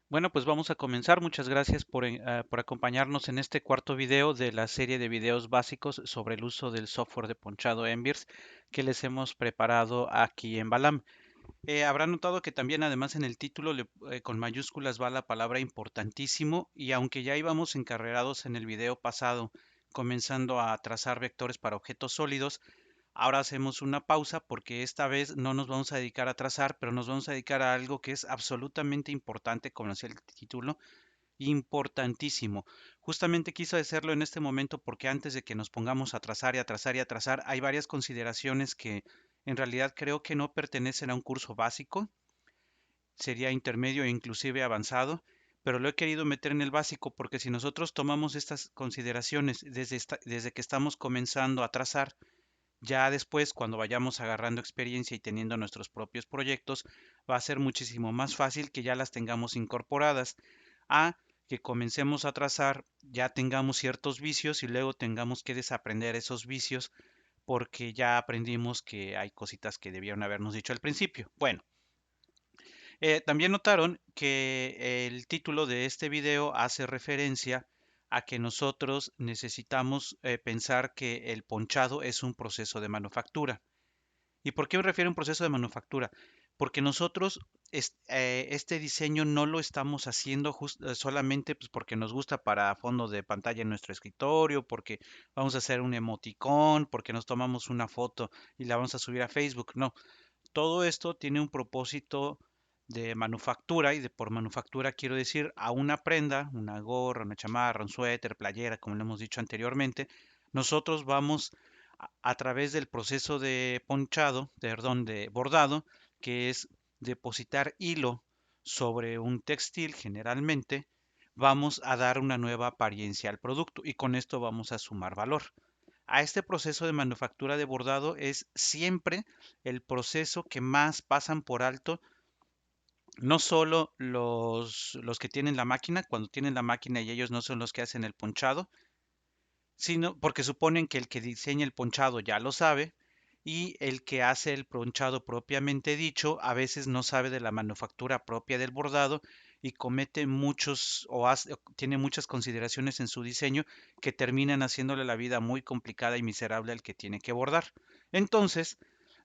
Bueno, pues vamos a comenzar. Muchas gracias por acompañarnos en este cuarto video de la serie de videos básicos sobre el uso del software de ponchado Envirs que les hemos preparado aquí en Balam. Habrán notado que también además en el título con mayúsculas va la palabra importantísimo y aunque ya íbamos encarrerados en el video pasado comenzando a trazar vectores para objetos sólidos, ahora hacemos una pausa porque esta vez no nos vamos a dedicar a trazar, pero nos vamos a dedicar a algo que es absolutamente importante, como decía el título, importantísimo. Justamente quise hacerlo en este momento porque antes de que nos pongamos a trazar y a trazar y a trazar, hay varias consideraciones que en realidad creo que no pertenecen a un curso básico, sería intermedio e inclusive avanzado, pero lo he querido meter en el básico porque si nosotros tomamos estas consideraciones desde que estamos comenzando a trazar, ya después, cuando vayamos agarrando experiencia y teniendo nuestros propios proyectos, va a ser muchísimo más fácil que ya las tengamos incorporadas a que comencemos a trazar, ya tengamos ciertos vicios y luego tengamos que desaprender esos vicios porque ya aprendimos que hay cositas que debieron habernos dicho al principio. Bueno, también notaron que el título de este video hace referencia a que nosotros necesitamos pensar que el ponchado es un proceso de manufactura. ¿Y por qué me refiero a un proceso de manufactura? Porque nosotros este diseño no lo estamos haciendo solamente pues, porque nos gusta para fondo de pantalla en nuestro escritorio, porque vamos a hacer un emoticón, porque nos tomamos una foto y la vamos a subir a Facebook. No, todo esto tiene un propósito de manufactura y de por manufactura quiero decir a una prenda, una gorra, una chamarra, un suéter, playera, como lo hemos dicho anteriormente, nosotros vamos a través del proceso de ponchado, perdón, de bordado, que es depositar hilo sobre un textil generalmente, vamos a dar una nueva apariencia al producto y con esto vamos a sumar valor. A este proceso de manufactura de bordado es siempre el proceso que más pasan por alto, no solo los que tienen la máquina, cuando tienen la máquina y ellos no son los que hacen el ponchado, sino porque suponen que el que diseña el ponchado ya lo sabe y el que hace el ponchado propiamente dicho a veces no sabe de la manufactura propia del bordado y comete muchos o tiene muchas consideraciones en su diseño que terminan haciéndole la vida muy complicada y miserable al que tiene que bordar. Entonces,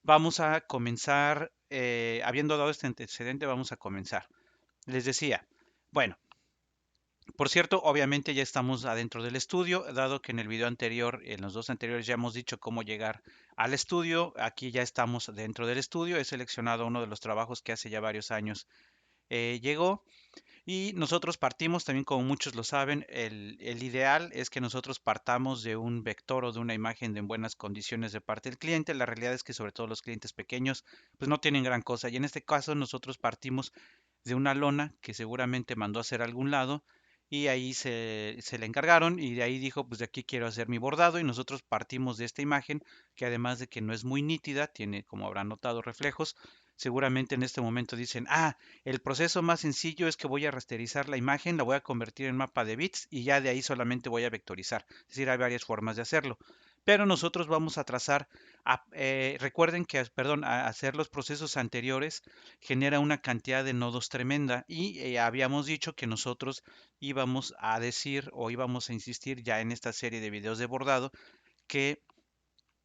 vamos a comenzar, habiendo dado este antecedente, vamos a comenzar. Les decía, bueno, por cierto, obviamente ya estamos adentro del estudio, dado que en el video anterior, en los dos anteriores ya hemos dicho cómo llegar al estudio. Aquí ya estamos dentro del estudio. He seleccionado uno de los trabajos que hace ya varios años llegó y nosotros partimos, también como muchos lo saben, el ideal es que nosotros partamos de un vector o de una imagen de en buenas condiciones de parte del cliente. La realidad es que sobre todo los clientes pequeños pues no tienen gran cosa y en este caso nosotros partimos de una lona que seguramente mandó a hacer a algún lado y ahí se le encargaron y de ahí dijo, pues de aquí quiero hacer mi bordado y nosotros partimos de esta imagen que además de que no es muy nítida, tiene como habrán notado reflejos, seguramente en este momento dicen, ah, el proceso más sencillo es que voy a rasterizar la imagen, la voy a convertir en mapa de bits y ya de ahí solamente voy a vectorizar. Es decir, hay varias formas de hacerlo. Pero nosotros vamos a trazar, recuerden que, perdón, a hacer los procesos anteriores genera una cantidad de nodos tremenda y habíamos dicho que nosotros íbamos a decir o íbamos a insistir ya en esta serie de videos de bordado que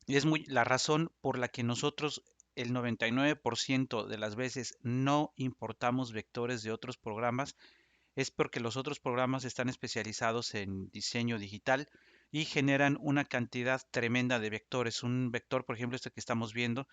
es muy la razón por la que nosotros el 99% de las veces no importamos vectores de otros programas es porque los otros programas están especializados en diseño digital y generan una cantidad tremenda de vectores. Un vector, por ejemplo, este que estamos viendo,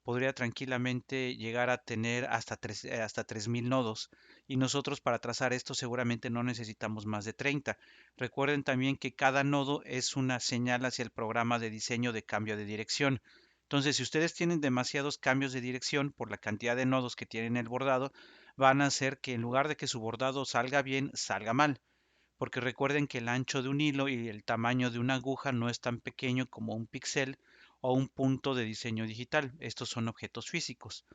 podría tranquilamente llegar a tener hasta 3000 nodos y nosotros para trazar esto seguramente no necesitamos más de 30. Recuerden también que cada nodo es una señal hacia el programa de diseño de cambio de dirección. Entonces, si ustedes tienen demasiados cambios de dirección por la cantidad de nodos que tienen el bordado, van a hacer que en lugar de que su bordado salga bien, salga mal. Porque recuerden que el ancho de un hilo y el tamaño de una aguja no es tan pequeño como un píxel o un punto de diseño digital. Estos son objetos físicos.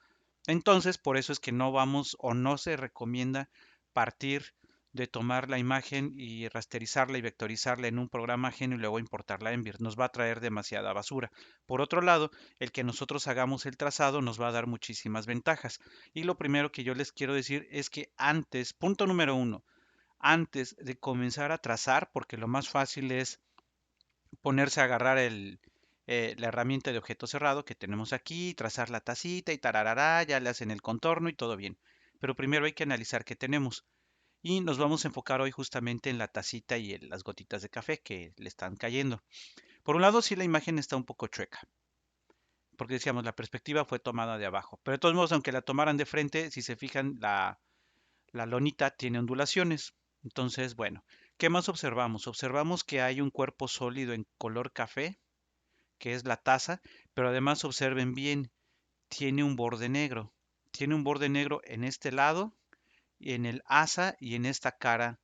Entonces, por eso es que no vamos o no se recomienda partir de tomar la imagen y rasterizarla y vectorizarla en un programa ajeno y luego importarla a Embir. Nos va a traer demasiada basura. Por otro lado, el que nosotros hagamos el trazado nos va a dar muchísimas ventajas. Y lo primero que yo les quiero decir es que antes, punto número uno, antes de comenzar a trazar, porque lo más fácil es ponerse a agarrar la herramienta de objeto cerrado que tenemos aquí, trazar la tacita y tararará, ya le hacen el contorno y todo bien. Pero primero hay que analizar qué tenemos. Y nos vamos a enfocar hoy justamente en la tacita y en las gotitas de café que le están cayendo. Por un lado, sí la imagen está un poco chueca, porque decíamos, la perspectiva fue tomada de abajo. Pero de todos modos, aunque la tomaran de frente, si se fijan, la lonita tiene ondulaciones. Entonces, bueno, ¿qué más observamos? Observamos que hay un cuerpo sólido en color café, que es la taza, pero además observen bien, tiene un borde negro. Tiene un borde negro en este lado, en el asa y en esta cara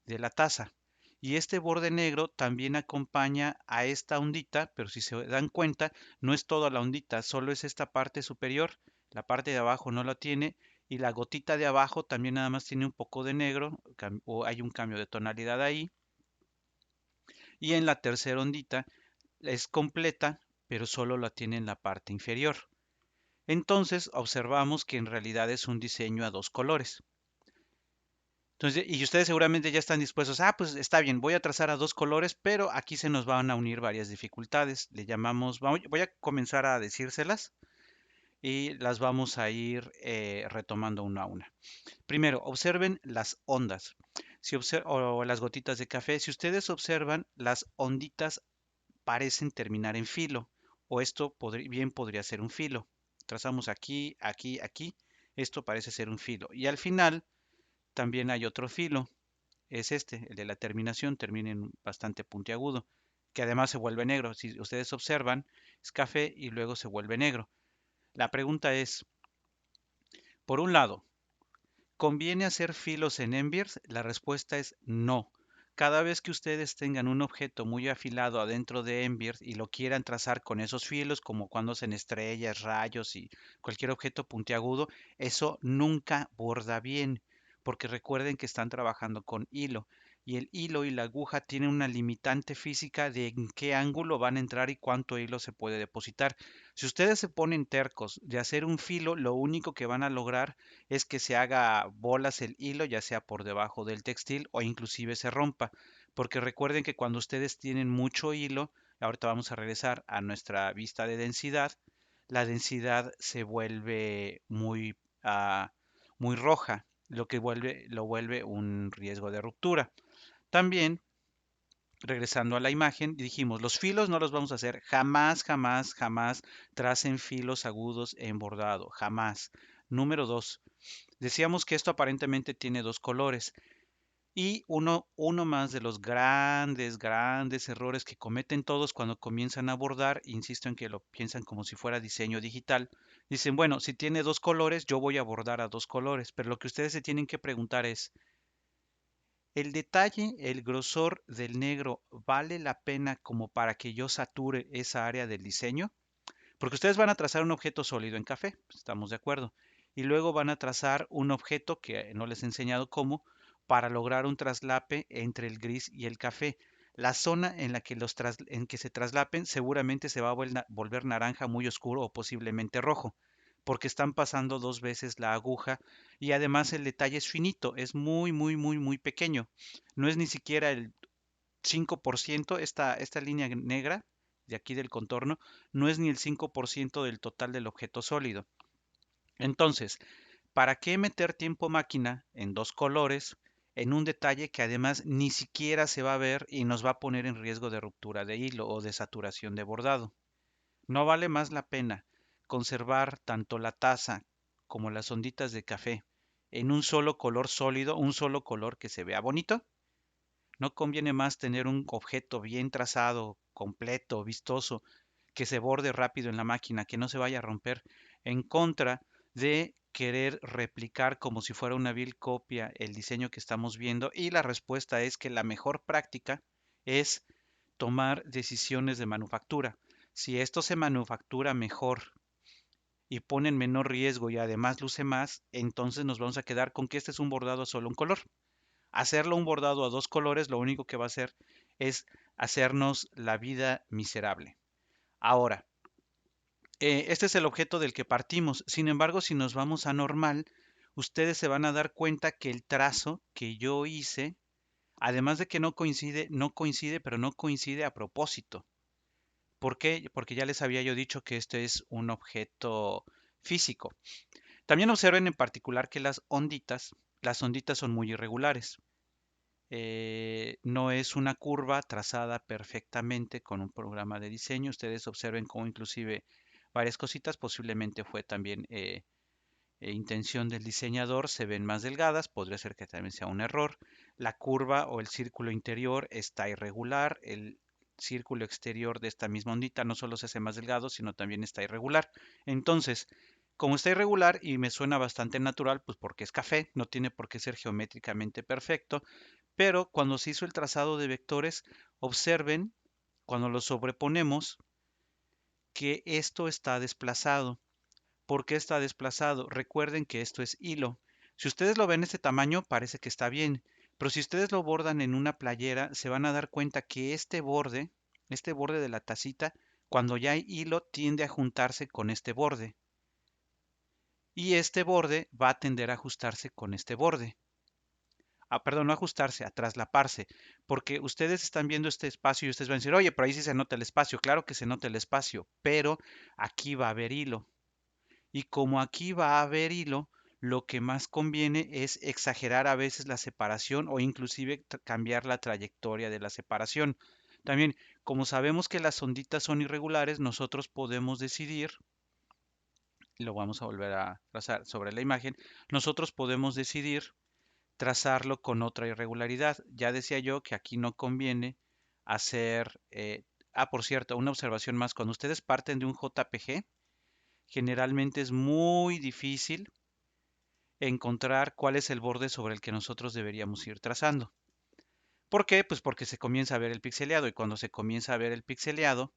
de la taza. Y este borde negro también acompaña a esta ondita, pero si se dan cuenta, no es toda la ondita, solo es esta parte superior. La parte de abajo no la tiene y la gotita de abajo también nada más tiene un poco de negro o hay un cambio de tonalidad ahí. Y en la tercera ondita es completa, pero solo la tiene en la parte inferior. Entonces observamos que en realidad es un diseño a dos colores. Entonces, y ustedes seguramente ya están dispuestos, pues está bien, voy a trazar a dos colores, pero aquí se nos van a unir varias dificultades. Le llamamos, voy a comenzar a decírselas y las vamos a ir retomando una a una. Primero, observen las ondas o las gotitas de café. Si ustedes observan, las onditas parecen terminar en filo, o esto bien podría ser un filo. Trazamos aquí, aquí, aquí. Esto parece ser un filo. Y al final también hay otro filo es este, el de la terminación, termina en bastante puntiagudo, que además se vuelve negro. Si ustedes observan, es café y luego se vuelve negro. La pregunta es, por un lado, ¿conviene hacer filos en Enviers? La respuesta es no. Cada vez que ustedes tengan un objeto muy afilado adentro de Enviers y lo quieran trazar con esos filos, como cuando hacen estrellas, rayos y cualquier objeto puntiagudo, eso nunca borda bien, porque recuerden que están trabajando con hilo y el hilo y la aguja tienen una limitante física de en qué ángulo van a entrar y cuánto hilo se puede depositar. Si ustedes se ponen tercos de hacer un filo, lo único que van a lograr es que se haga bolas el hilo, ya sea por debajo del textil o inclusive se rompa. Porque recuerden que cuando ustedes tienen mucho hilo, ahorita vamos a regresar a nuestra vista de densidad, la densidad se vuelve muy roja, lo vuelve un riesgo de ruptura. También, regresando a la imagen, dijimos, los filos no los vamos a hacer jamás, jamás, jamás tracen filos agudos en bordado, jamás. Número 2, decíamos que esto aparentemente tiene dos colores y uno más de los grandes, grandes errores que cometen todos cuando comienzan a bordar, insisto en que lo piensan como si fuera diseño digital, dicen, bueno, si tiene dos colores, yo voy a bordar a dos colores, pero lo que ustedes se tienen que preguntar es, ¿el detalle, el grosor del negro vale la pena como para que yo sature esa área del diseño? Porque ustedes van a trazar un objeto sólido en café, estamos de acuerdo. Y luego van a trazar un objeto que no les he enseñado cómo, para lograr un traslape entre el gris y el café. La zona en la que, en que se traslapen seguramente se va a volver naranja muy oscuro o posiblemente rojo, porque están pasando dos veces la aguja y además el detalle es finito, es muy, muy, muy, muy pequeño. No es ni siquiera el 5%, esta línea negra de aquí del contorno, no es ni el 5% del total del objeto sólido. Entonces, ¿para qué meter tiempo máquina en dos colores en un detalle que además ni siquiera se va a ver y nos va a poner en riesgo de ruptura de hilo o de saturación de bordado? ¿No vale más la pena conservar tanto la taza como las onditas de café en un solo color sólido, un solo color que se vea bonito? ¿No conviene más tener un objeto bien trazado, completo, vistoso, que se borde rápido en la máquina, que no se vaya a romper, en contra de querer replicar como si fuera una vil copia el diseño que estamos viendo? Y la respuesta es que la mejor práctica es tomar decisiones de manufactura. Si esto se manufactura mejor y pone en menor riesgo y además luce más, entonces nos vamos a quedar con que este es un bordado a solo un color. Hacerlo un bordado a dos colores lo único que va a hacer es hacernos la vida miserable. Ahora, este es el objeto del que partimos. Sin embargo, si nos vamos a normal, ustedes se van a dar cuenta que el trazo que yo hice, además de que no coincide, pero no coincide a propósito. ¿Por qué? Porque ya les había yo dicho que este es un objeto físico. También observen en particular que las onditas son muy irregulares. No es una curva trazada perfectamente con un programa de diseño. Ustedes observen cómo inclusive varias cositas, posiblemente fue también intención del diseñador, se ven más delgadas, podría ser que también sea un error. La curva o el círculo interior está irregular, el círculo exterior de esta misma ondita no solo se hace más delgado, sino también está irregular. Entonces, como está irregular y me suena bastante natural, pues porque es café, no tiene por qué ser geométricamente perfecto, pero cuando se hizo el trazado de vectores, observen, cuando lo sobreponemos, que esto está desplazado. ¿Por qué está desplazado? Recuerden que esto es hilo. Si ustedes lo ven de este tamaño, parece que está bien, pero si ustedes lo bordan en una playera, se van a dar cuenta que este borde de la tacita, cuando ya hay hilo, tiende a juntarse con este borde. Y este borde va a tender a ajustarse con este borde. Perdón, no ajustarse, a traslaparse, porque ustedes están viendo este espacio y ustedes van a decir, oye, pero ahí sí se nota el espacio. Claro que se nota el espacio, pero aquí va a haber hilo. Y como aquí va a haber hilo, lo que más conviene es exagerar a veces la separación o inclusive cambiar la trayectoria de la separación. También, como sabemos que las onditas son irregulares, nosotros podemos decidir, lo vamos a volver a trazar sobre la imagen, nosotros podemos decidir trazarlo con otra irregularidad. Ya decía yo que aquí no conviene hacer, por cierto, una observación más, cuando ustedes parten de un JPG, generalmente es muy difícil encontrar cuál es el borde sobre el que nosotros deberíamos ir trazando. ¿Por qué? Pues porque se comienza a ver el pixeleado y cuando se comienza a ver el pixeleado,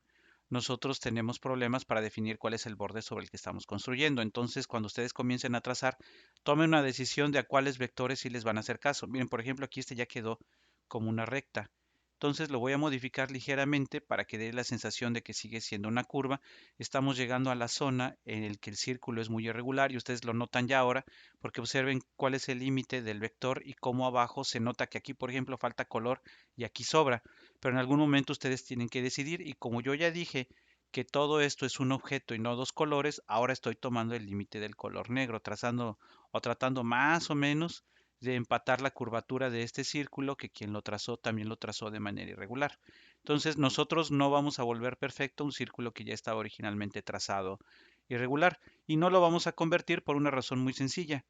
nosotros tenemos problemas para definir cuál es el borde sobre el que estamos construyendo. Entonces, cuando ustedes comiencen a trazar, tomen una decisión de a cuáles vectores sí les van a hacer caso. Miren, por ejemplo, aquí este ya quedó como una recta. Entonces lo voy a modificar ligeramente para que dé la sensación de que sigue siendo una curva. Estamos llegando a la zona en la que el círculo es muy irregular y ustedes lo notan ya ahora porque observen cuál es el límite del vector y cómo abajo se nota que aquí, por ejemplo, falta color y aquí sobra. Pero en algún momento ustedes tienen que decidir y como yo ya dije que todo esto es un objeto y no dos colores, ahora estoy tomando el límite del color negro, trazando o tratando más o menos de empatar la curvatura de este círculo que quien lo trazó también lo trazó de manera irregular. Entonces nosotros no vamos a volver perfecto un círculo que ya estaba originalmente trazado irregular y no lo vamos a convertir por una razón muy sencilla,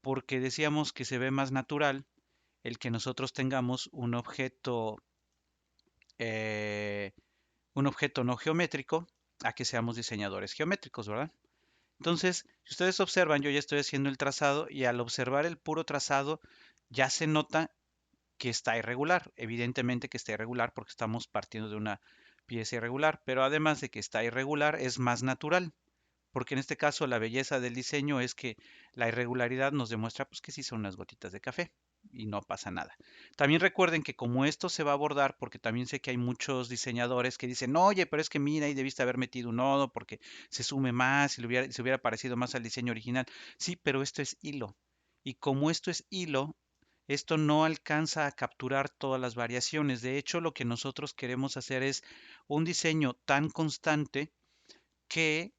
porque decíamos que se ve más natural el que nosotros tengamos eh, un objeto no geométrico a que seamos diseñadores geométricos, ¿verdad? Entonces, si ustedes observan, yo ya estoy haciendo el trazado y al observar el puro trazado ya se nota que está irregular. Evidentemente que está irregular porque estamos partiendo de una pieza irregular, pero además de que está irregular es más natural, porque en este caso la belleza del diseño es que la irregularidad nos demuestra pues que sí son unas gotitas de café y no pasa nada. También recuerden que como esto se va a abordar, porque también sé que hay muchos diseñadores que dicen, oye, pero es que mira, ahí debiste haber metido un nodo porque se sume más y se hubiera parecido más al diseño original. Sí, pero esto es hilo. Y como esto es hilo, esto no alcanza a capturar todas las variaciones. De hecho, lo que nosotros queremos hacer es un diseño tan constante que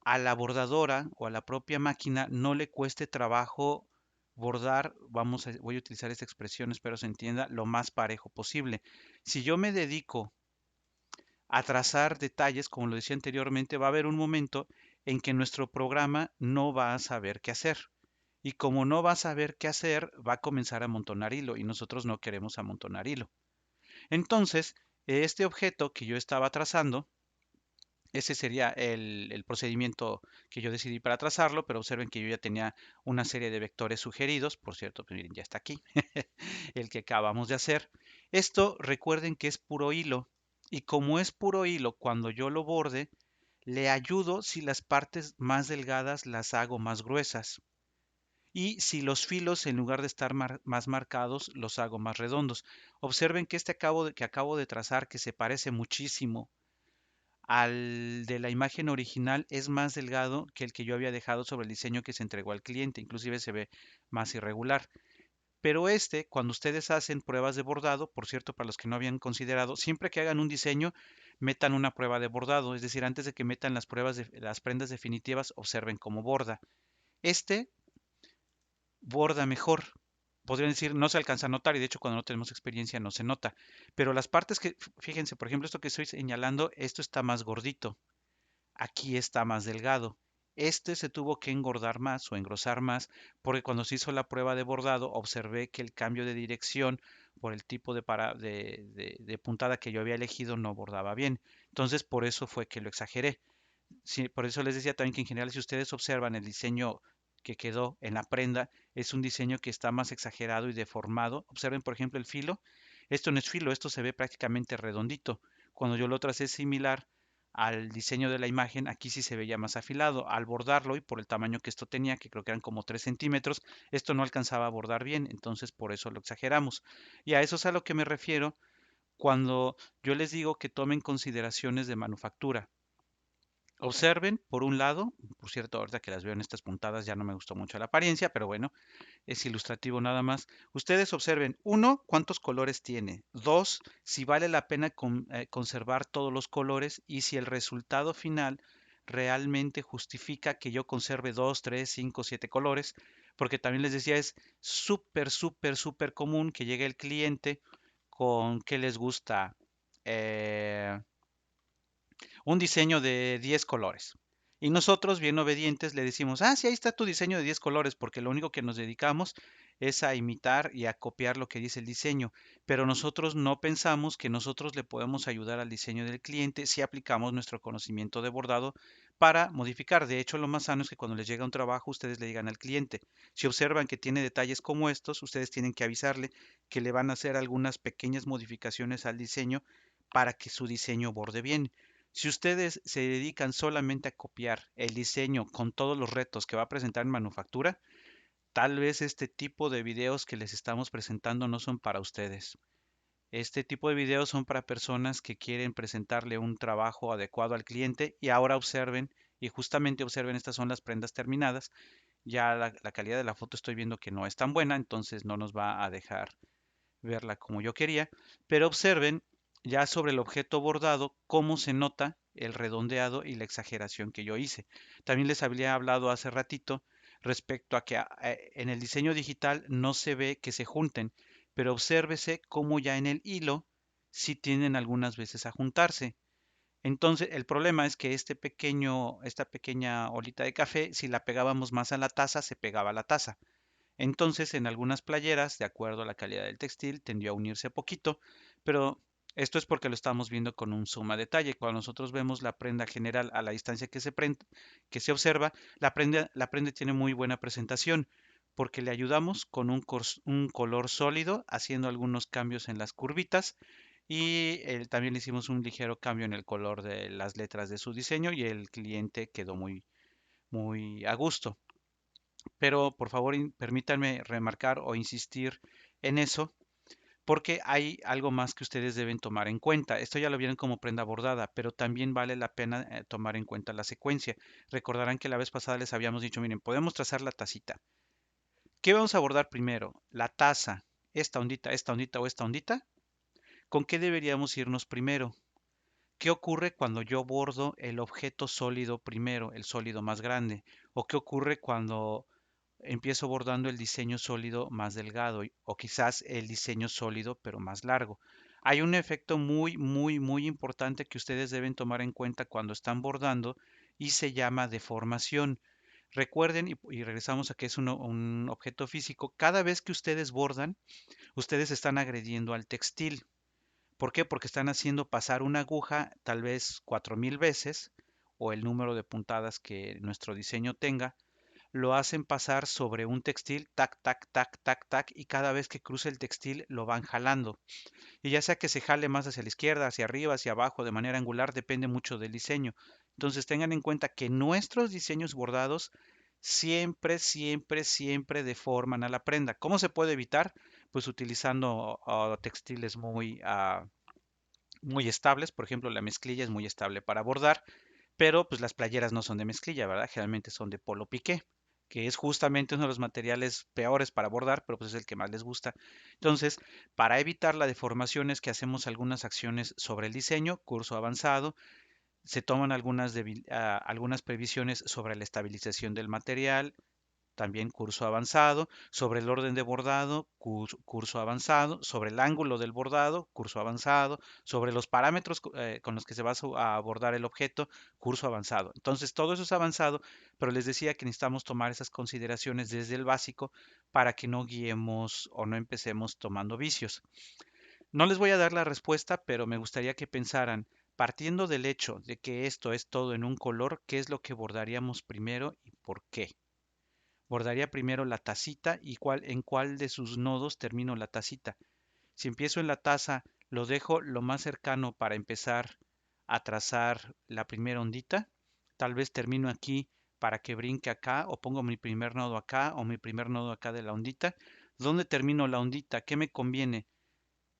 a la bordadora o a la propia máquina no le cueste trabajo bordar, voy a utilizar esta expresión, espero se entienda, lo más parejo posible. Si yo me dedico a trazar detalles, como lo decía anteriormente, va a haber un momento en que nuestro programa no va a saber qué hacer. Y como no va a saber qué hacer, va a comenzar a amontonar hilo y nosotros no queremos amontonar hilo. Entonces, este objeto que yo estaba trazando, ese sería el procedimiento que yo decidí para trazarlo, pero observen que yo ya tenía una serie de vectores sugeridos. Por cierto, pues miren, ya está aquí, el que acabamos de hacer. Esto recuerden que es puro hilo. Y como es puro hilo, cuando yo lo borde, le ayudo si las partes más delgadas las hago más gruesas. y si los filos en lugar de estar más marcados los hago más redondos. Observen que que acabo de trazar, que se parece muchísimo al de la imagen original, es más delgado que el que yo había dejado sobre el diseño que se entregó al cliente, inclusive se ve más irregular. Pero cuando ustedes hacen pruebas de bordado, por cierto, para los que no habían considerado, siempre que hagan un diseño, metan una prueba de bordado, es decir, antes de que metan las pruebas de las prendas definitivas, observen cómo borda. Este borda mejor. Podrían decir, no se alcanza a notar, y de hecho cuando no tenemos experiencia no se nota. Pero las partes que, fíjense, por ejemplo, esto que estoy señalando, esto está más gordito, aquí está más delgado. Este se tuvo que engordar más o engrosar más porque cuando se hizo la prueba de bordado observé que el cambio de dirección por el tipo de puntada que yo había elegido no bordaba bien. Entonces por eso fue que lo exageré. Sí, por eso les decía también que en general si ustedes observan el diseño que quedó en la prenda, es un diseño que está más exagerado y deformado. Observen por ejemplo el filo. Esto no es filo, esto se ve prácticamente redondito. Cuando yo lo tracé similar al diseño de la imagen, aquí sí se veía más afilado. Al bordarlo y por el tamaño que esto tenía, que creo que eran como 3 centímetros, esto no alcanzaba a bordar bien, entonces por eso lo exageramos. Y a eso es a lo que me refiero cuando yo les digo que tomen consideraciones de manufactura. Observen, por un lado, por cierto, ahorita que las veo en estas puntadas ya no me gustó mucho la apariencia, pero bueno, es ilustrativo nada más. Ustedes observen, uno, cuántos colores tiene. Dos, si vale la pena conservar todos los colores y si el resultado final realmente justifica que yo conserve dos, tres, cinco, siete colores, porque también les decía, es súper, súper, súper común que llegue el cliente con que les gusta. Eh, un diseño de 10 colores. Y nosotros, bien obedientes, le decimos, ah, sí, ahí está tu diseño de 10 colores, porque lo único que nos dedicamos es a imitar y a copiar lo que dice el diseño. Pero nosotros no pensamos que nosotros le podemos ayudar al diseño del cliente si aplicamos nuestro conocimiento de bordado para modificar. De hecho, lo más sano es que cuando les llega un trabajo, ustedes le digan al cliente, si observan que tiene detalles como estos, ustedes tienen que avisarle que le van a hacer algunas pequeñas modificaciones al diseño para que su diseño borde bien. Si ustedes se dedican solamente a copiar el diseño con todos los retos que va a presentar en manufactura, tal vez este tipo de videos que les estamos presentando no son para ustedes. Este tipo de videos son para personas que quieren presentarle un trabajo adecuado al cliente y ahora observen, y justamente observen, estas son las prendas terminadas. Ya la calidad de la foto estoy viendo que no es tan buena, entonces no nos va a dejar verla como yo quería, pero observen ya sobre el objeto bordado cómo se nota el redondeado y la exageración que yo hice. También les había hablado hace ratito respecto a que en el diseño digital no se ve que se junten, pero obsérvese cómo ya en el hilo sí tienden algunas veces a juntarse. Entonces, el problema es que esta pequeña olita de café, si la pegábamos más a la taza, se pegaba a la taza. Entonces, en algunas playeras, de acuerdo a la calidad del textil, tendió a unirse poquito, pero esto es porque lo estamos viendo con un zoom a detalle. Cuando nosotros vemos la prenda general a la distancia que se observa, la prenda tiene muy buena presentación porque le ayudamos con un color sólido, haciendo algunos cambios en las curvitas y también le hicimos un ligero cambio en el color de las letras de su diseño y el cliente quedó muy, muy a gusto. Pero por favor permítanme remarcar o insistir en eso porque hay algo más que ustedes deben tomar en cuenta. Esto ya lo vieron como prenda bordada, pero también vale la pena tomar en cuenta la secuencia. Recordarán que la vez pasada les habíamos dicho, miren, podemos trazar la tacita. ¿Qué vamos a bordar primero? ¿La taza, esta ondita o esta ondita? ¿Con qué deberíamos irnos primero? ¿Qué ocurre cuando yo bordo el objeto sólido primero, el sólido más grande? ¿O qué ocurre cuando empiezo bordando el diseño sólido más delgado o quizás el diseño sólido pero más largo? Hay un efecto muy, muy, muy importante que ustedes deben tomar en cuenta cuando están bordando y se llama deformación. Recuerden, y regresamos a que es un objeto físico, cada vez que ustedes bordan, ustedes están agrediendo al textil. ¿Por qué? Porque están haciendo pasar una aguja tal vez 4000 veces o el número de puntadas que nuestro diseño tenga, lo hacen pasar sobre un textil, tac, tac, tac, tac, tac, y cada vez que cruza el textil lo van jalando. Y ya sea que se jale más hacia la izquierda, hacia arriba, hacia abajo, de manera angular, depende mucho del diseño. Entonces tengan en cuenta que nuestros diseños bordados siempre, siempre, siempre deforman a la prenda. ¿Cómo se puede evitar? Pues utilizando textiles muy estables. Por ejemplo, la mezclilla es muy estable para bordar, pero pues las playeras no son de mezclilla, ¿verdad? Generalmente son de polo piqué, que es justamente uno de los materiales peores para bordar, pero pues es el que más les gusta. Entonces, para evitar la deformación es que hacemos algunas acciones sobre el diseño, curso avanzado, se toman algunas previsiones sobre la estabilización del material, también curso avanzado, sobre el orden de bordado, curso avanzado, sobre el ángulo del bordado, curso avanzado, sobre los parámetros con los que se va a abordar el objeto, curso avanzado. Entonces, todo eso es avanzado, pero les decía que necesitamos tomar esas consideraciones desde el básico para que no guiemos o no empecemos tomando vicios. No les voy a dar la respuesta, pero me gustaría que pensaran, partiendo del hecho de que esto es todo en un color, ¿qué es lo que bordaríamos primero y por qué? Bordaría primero la tacita y en cuál de sus nodos termino la tacita. Si empiezo en la taza, lo dejo lo más cercano para empezar a trazar la primera ondita. Tal vez termino aquí para que brinque acá o pongo mi primer nodo acá o mi primer nodo acá de la ondita. ¿Dónde termino la ondita? ¿Qué me conviene?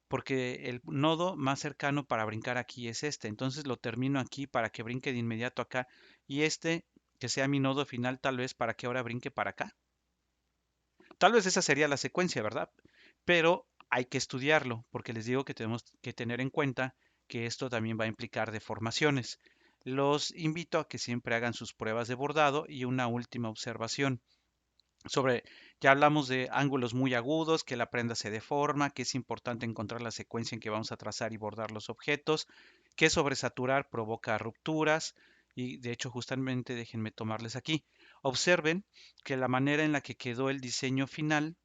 Porque el nodo más cercano para brincar aquí es este. Entonces lo termino aquí para que brinque de inmediato acá y este que sea mi nodo final tal vez para que ahora brinque para acá. Tal vez esa sería la secuencia, ¿verdad? Pero hay que estudiarlo, porque les digo que tenemos que tener en cuenta que esto también va a implicar deformaciones. Los invito a que siempre hagan sus pruebas de bordado y una última observación sobre, ya hablamos de ángulos muy agudos, que la prenda se deforma, que es importante encontrar la secuencia en que vamos a trazar y bordar los objetos, que sobresaturar provoca rupturas y de hecho justamente déjenme tomarles aquí. Observen que la manera en la que quedó el diseño final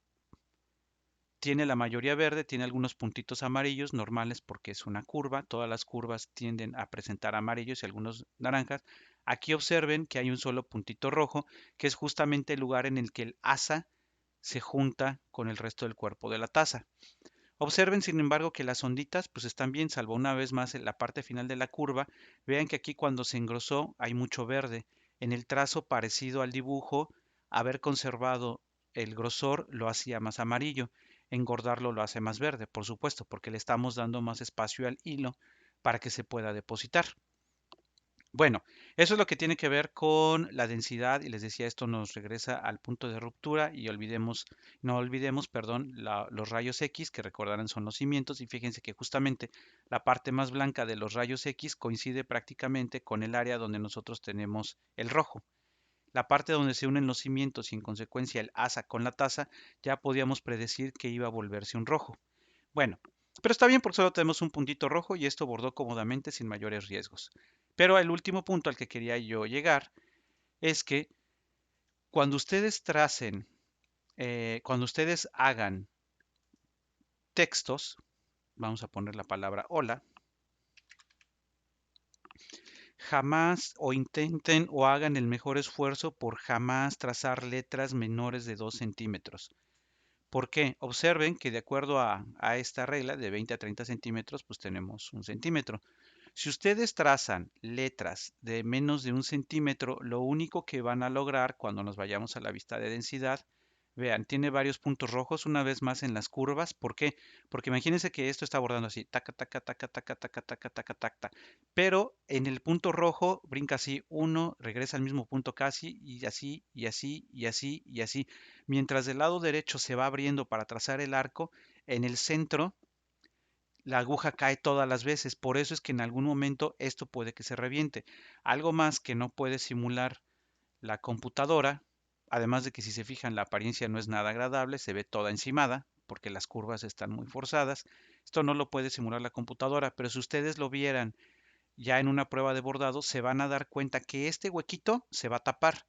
tiene la mayoría verde, tiene algunos puntitos amarillos normales porque es una curva. Todas las curvas tienden a presentar amarillos y algunos naranjas. Aquí observen que hay un solo puntito rojo, que es justamente el lugar en el que el asa se junta con el resto del cuerpo de la taza. Observen, sin embargo, que las onditas pues están bien, salvo una vez más en la parte final de la curva. Vean que aquí cuando se engrosó hay mucho verde. En el trazo parecido al dibujo, haber conservado el grosor lo hacía más amarillo. Engordarlo lo hace más verde, por supuesto, porque le estamos dando más espacio al hilo para que se pueda depositar. Bueno, eso es lo que tiene que ver con la densidad y les decía, esto nos regresa al punto de ruptura y no olvidemos, perdón, los rayos X, que recordarán son los cimientos y fíjense que justamente la parte más blanca de los rayos X coincide prácticamente con el área donde nosotros tenemos el rojo. La parte donde se unen los cimientos y en consecuencia el asa con la taza, ya podíamos predecir que iba a volverse un rojo. Bueno, pero está bien porque solo tenemos un puntito rojo y esto bordó cómodamente sin mayores riesgos. Pero el último punto al que quería yo llegar es que cuando ustedes cuando ustedes hagan textos, vamos a poner la palabra hola, jamás o intenten o hagan el mejor esfuerzo por jamás trazar letras menores de 2 centímetros. ¿Por qué? Observen que de acuerdo a esta regla de 20 a 30 centímetros, pues tenemos un centímetro. Si ustedes trazan letras de menos de un centímetro, lo único que van a lograr cuando nos vayamos a la vista de densidad, vean, tiene varios puntos rojos una vez más en las curvas. ¿Por qué? Porque imagínense que esto está bordando así, taca, taca, taca, taca, taca, taca, taca, taca, pero en el punto rojo brinca así, uno regresa al mismo punto casi, y así, y así, y así, y así. Mientras del lado derecho se va abriendo para trazar el arco, en el centro la aguja cae todas las veces. Por eso es que en algún momento esto puede que se reviente. Algo más que no puede simular la computadora, además de que si se fijan la apariencia no es nada agradable, se ve toda encimada porque las curvas están muy forzadas. Esto no lo puede simular la computadora, pero si ustedes lo vieran ya en una prueba de bordado, se van a dar cuenta que este huequito se va a tapar.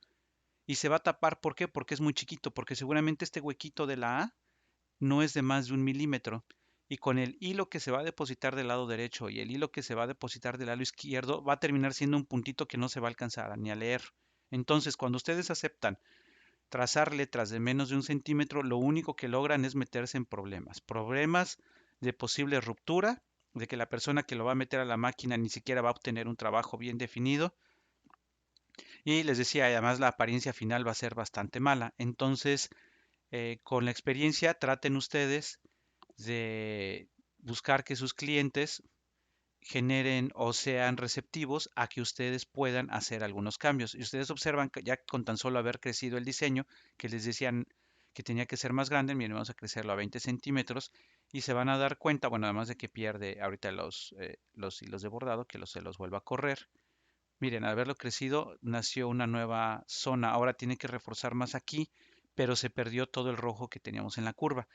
Y se va a tapar, ¿por qué? Porque es muy chiquito, porque seguramente este huequito de la A no es de más de 1 milímetro. Y con el hilo que se va a depositar del lado derecho y el hilo que se va a depositar del lado izquierdo, va a terminar siendo un puntito que no se va a alcanzar ni a leer. Entonces, cuando ustedes aceptan trazar letras de menos de un centímetro, lo único que logran es meterse en problemas. Problemas de posible ruptura, de que la persona que lo va a meter a la máquina ni siquiera va a obtener un trabajo bien definido. Y les decía, además la apariencia final va a ser bastante mala. Entonces, con la experiencia, traten ustedes de buscar que sus clientes generen o sean receptivos a que ustedes puedan hacer algunos cambios. Y ustedes observan que ya con tan solo haber crecido el diseño, que les decían que tenía que ser más grande, miren, vamos a crecerlo a 20 centímetros y se van a dar cuenta, bueno, además de que pierde ahorita los hilos de bordado, que se los vuelva a correr. Miren, al haberlo crecido, nació una nueva zona. Ahora tiene que reforzar más aquí, pero se perdió todo el rojo que teníamos en la curva.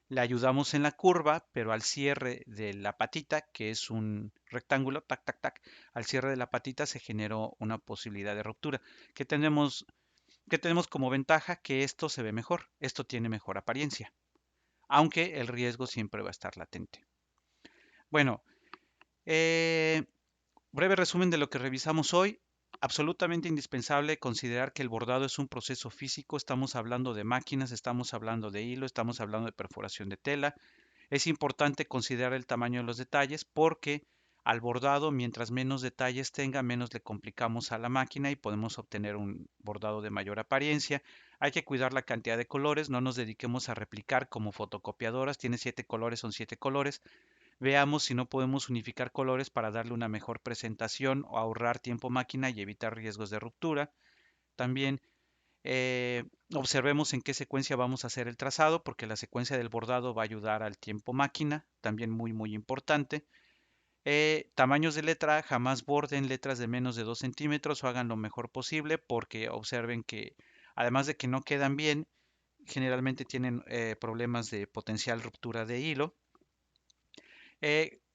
Le ayudamos en la curva, pero al cierre de la patita, que es un rectángulo, tac, tac, tac, al cierre de la patita se generó una posibilidad de ruptura. ¿Qué tenemos, qué tenemos como ventaja? Que esto se ve mejor, esto tiene mejor apariencia, aunque el riesgo siempre va a estar latente. Bueno, eh, breve resumen de lo que revisamos hoy. Absolutamente indispensable considerar que el bordado es un proceso físico. Estamos hablando de máquinas, estamos hablando de hilo, estamos hablando de perforación de tela. Es importante considerar el tamaño de los detalles porque al bordado, mientras menos detalles tenga, menos le complicamos a la máquina y podemos obtener un bordado de mayor apariencia. Hay que cuidar la cantidad de colores, no nos dediquemos a replicar como fotocopiadoras. Tiene 7 colores, son 7 colores. Veamos si no podemos unificar colores para darle una mejor presentación o ahorrar tiempo máquina y evitar riesgos de ruptura. También observemos en qué secuencia vamos a hacer el trazado, porque la secuencia del bordado va a ayudar al tiempo máquina, también muy muy importante. Tamaños de letra, jamás borden letras de menos de 2 centímetros o hagan lo mejor posible, porque observen que además de que no quedan bien, generalmente tienen problemas de potencial ruptura de hilo.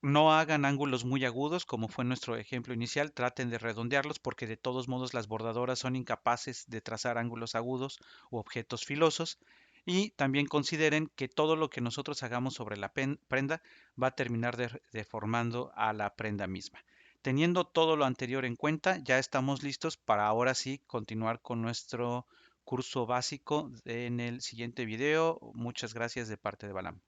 No hagan ángulos muy agudos, como fue nuestro ejemplo inicial, traten de redondearlos porque de todos modos las bordadoras son incapaces de trazar ángulos agudos u objetos filosos. Y también consideren que todo lo que nosotros hagamos sobre la prenda va a terminar deformando a la prenda misma. Teniendo todo lo anterior en cuenta, ya estamos listos para ahora sí continuar con nuestro curso básico en el siguiente video. Muchas gracias de parte de Balam.